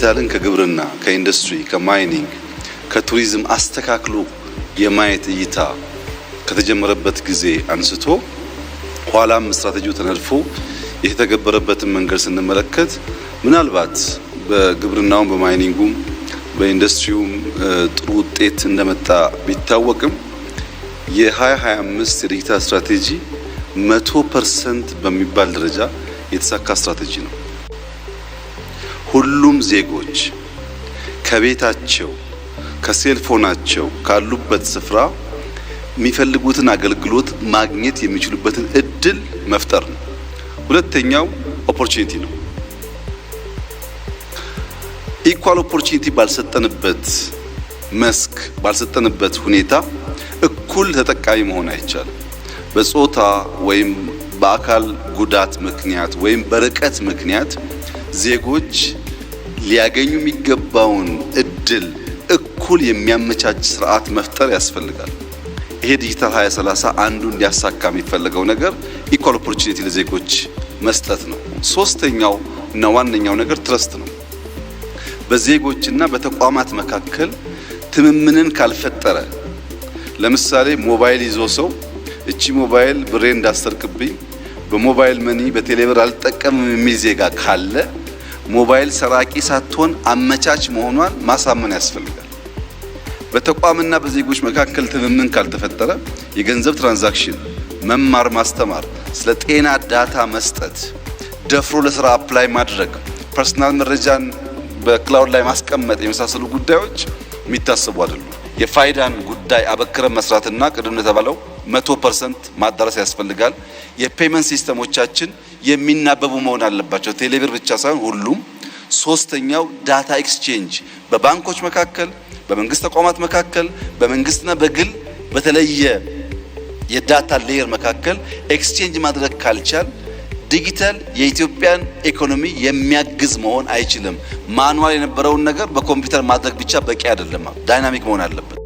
ዲጂታልን ከግብርና ከኢንዱስትሪ ከማይኒንግ ከቱሪዝም አስተካክሎ የማየት እይታ ከተጀመረበት ጊዜ አንስቶ ኋላም ስትራቴጂው ተነድፎ የተገበረበትን መንገድ ስንመለከት ምናልባት በግብርናውም በማይኒንጉም በኢንዱስትሪውም ጥሩ ውጤት እንደመጣ ቢታወቅም የ2025 የዲጂታል ስትራቴጂ 100% በሚባል ደረጃ የተሳካ ስትራቴጂ ነው። ሁሉም ዜጎች ከቤታቸው ከሴልፎናቸው ካሉበት ስፍራ የሚፈልጉትን አገልግሎት ማግኘት የሚችሉበትን እድል መፍጠር ነው። ሁለተኛው ኦፖርቹኒቲ ነው። ኢኳል ኦፖርቹኒቲ ባልሰጠንበት መስክ ባልሰጠንበት ሁኔታ እኩል ተጠቃሚ መሆን አይቻልም። በጾታ ወይም በአካል ጉዳት ምክንያት ወይም በርቀት ምክንያት ዜጎች ሊያገኙ የሚገባውን እድል እኩል የሚያመቻች ስርዓት መፍጠር ያስፈልጋል። ይሄ ዲጂታል 2030 አንዱ እንዲያሳካ የሚፈልገው ነገር ኢኳል ኦፖርቹኒቲ ለዜጎች መስጠት ነው። ሶስተኛው እና ዋነኛው ነገር ትረስት ነው። በዜጎችና በተቋማት መካከል ትምምንን ካልፈጠረ ለምሳሌ ሞባይል ይዞ ሰው እቺ ሞባይል ብሬ እንዳሰርቅብኝ በሞባይል መኒ በቴሌብር አልጠቀምም የሚል ዜጋ ካለ ሞባይል ሰራቂ ሳትሆን አመቻች መሆኗን ማሳመን ያስፈልጋል። በተቋምና በዜጎች መካከል ትምምን ካልተፈጠረ የገንዘብ ትራንዛክሽን፣ መማር ማስተማር፣ ስለ ጤና ዳታ መስጠት፣ ደፍሮ ለስራ አፕላይ ማድረግ፣ ፐርሰናል መረጃን በክላውድ ላይ ማስቀመጥ የመሳሰሉ ጉዳዮች የሚታሰቡ አይደሉም። የፋይዳን ጉዳይ አበክረን መስራትና ቅድም እንደተባለው 100% ማዳረስ ያስፈልጋል። የፔመንት ሲስተሞቻችን የሚናበቡ መሆን አለባቸው። ቴሌብር ብቻ ሳይሆን ሁሉም። ሶስተኛው ዳታ ኤክስቼንጅ በባንኮች መካከል፣ በመንግስት ተቋማት መካከል፣ በመንግስትና በግል በተለየ የዳታ ሌየር መካከል ኤክስቼንጅ ማድረግ ካልቻል ዲጂታል የኢትዮጵያን ኢኮኖሚ የሚያግዝ መሆን አይችልም። ማኑዋል የነበረውን ነገር በኮምፒውተር ማድረግ ብቻ በቂ አይደለም። ዳይናሚክ መሆን አለበት።